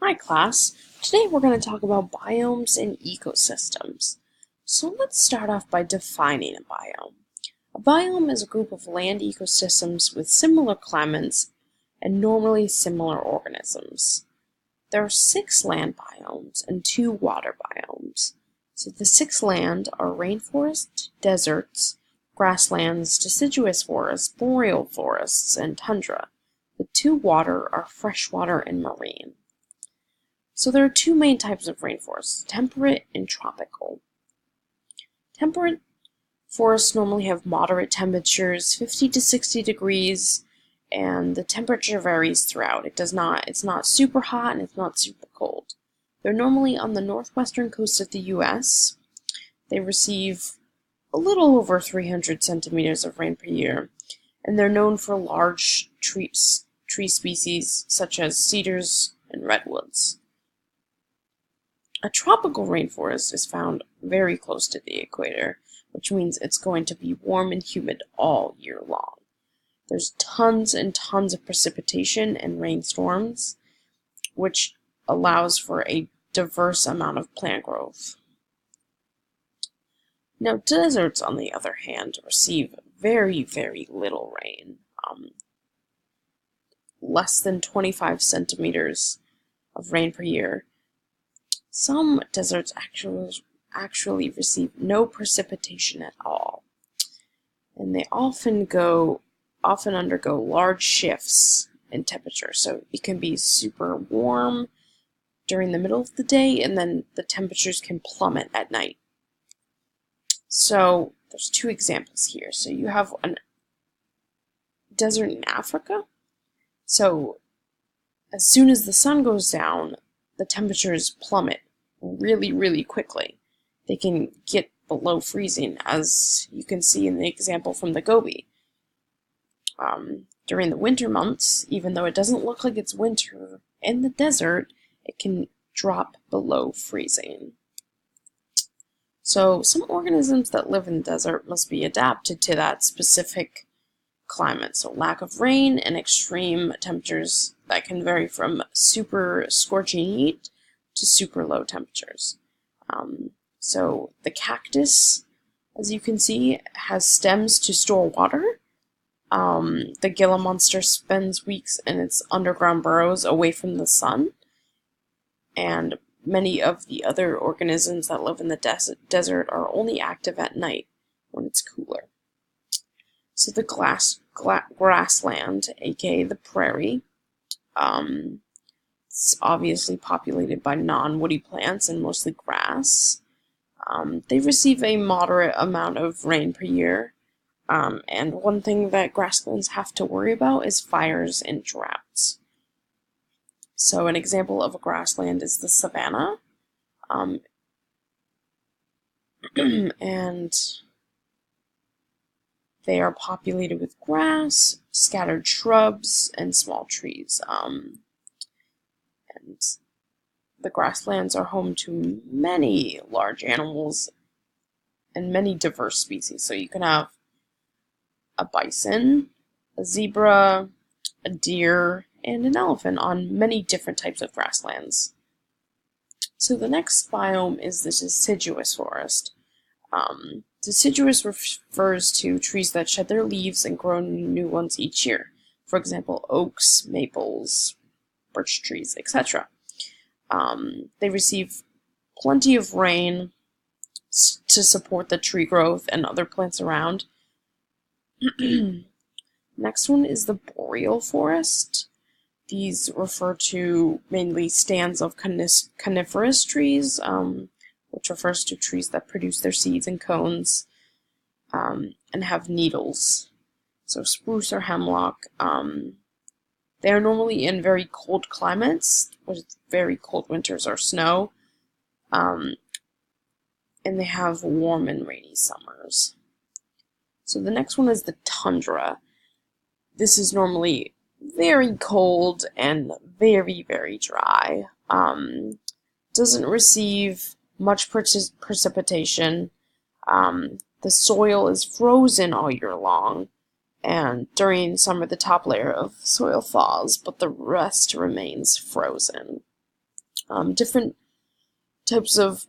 Hi class, today we're going to talk about biomes and ecosystems. So let's start off by defining a biome. A biome is a group of land ecosystems with similar climates and normally similar organisms. There are 6 land biomes and 2 water biomes. So the 6 land are rainforests, deserts, grasslands, deciduous forests, boreal forests, and tundra. The 2 water are freshwater and marine. So there are 2 main types of rainforests, temperate and tropical. Temperate forests normally have moderate temperatures, 50 to 60 degrees, and the temperature varies throughout. It's not super hot and it's not super cold. They're normally on the northwestern coast of the US. They receive a little over 300 centimeters of rain per year, and they're known for large tree species such as cedars and redwoods. A tropical rainforest is found very close to the equator, which means it's going to be warm and humid all year long. There's tons and tons of precipitation and rainstorms, which allows for a diverse amount of plant growth. Now, deserts, on the other hand, receive very, very little rain, less than 25 centimeters of rain per year. Some deserts actually receive no precipitation at all, and they often undergo large shifts in temperature. So it can be super warm during the middle of the day, and then the temperatures can plummet at night. So there's 2 examples here. So you have a desert in Africa. So as soon as the sun goes down, the temperatures plummet really, really quickly. They can get below freezing, as you can see in the example from the Gobi. During the winter months, even though it doesn't look like it's winter in the desert, it can drop below freezing. So some organisms that live in the desert must be adapted to that specific climate. So lack of rain and extreme temperatures that can vary from super scorching heat to super low temperatures. So the cactus, as you can see, has stems to store water. The Gila monster spends weeks in its underground burrows away from the sun. And many of the other organisms that live in the desert are only active at night when it's cooler. So the grassland, aka the prairie, it's obviously populated by non-woody plants and mostly grass. They receive a moderate amount of rain per year, and one thing that grasslands have to worry about is fires and droughts. So an example of a grassland is the savanna, and they are populated with grass, scattered shrubs, and small trees. And the grasslands are home to many large animals and many diverse species. So you can have a bison, a zebra, a deer, and an elephant on many different types of grasslands. So the next biome is the deciduous forest. Deciduous refers to trees that shed their leaves and grow new ones each year. For example, oaks, maples, birch trees, etc. They receive plenty of rain to support the tree growth and other plants around. Next one is the boreal forest. These refer to mainly stands of coniferous trees, which refers to trees that produce their seeds in cones and have needles. So spruce or hemlock. They are normally in very cold climates, with very cold winters or snow, and they have warm and rainy summers. So the next one is the tundra. This is normally very cold and very, very dry. Doesn't receive much precipitation. The soil is frozen all year long, and during summer the top layer of soil thaws, but the rest remains frozen. Different types of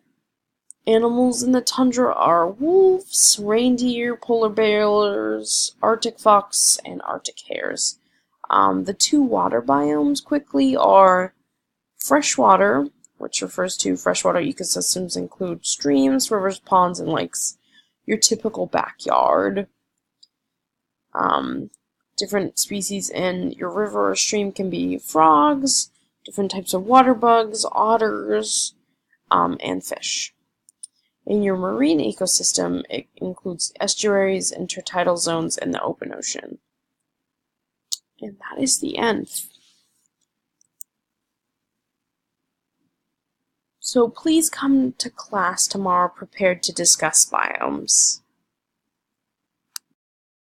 animals in the tundra are wolves, reindeer, polar bears, Arctic fox, and Arctic hares. The two water biomes quickly are freshwater, which refers to freshwater ecosystems include streams, rivers, ponds, and lakes. Your typical backyard. Different species in your river or stream can be frogs, different types of water bugs, otters, and fish. In your marine ecosystem, it includes estuaries, intertidal zones, and the open ocean. And that is the end. So please come to class tomorrow prepared to discuss biomes.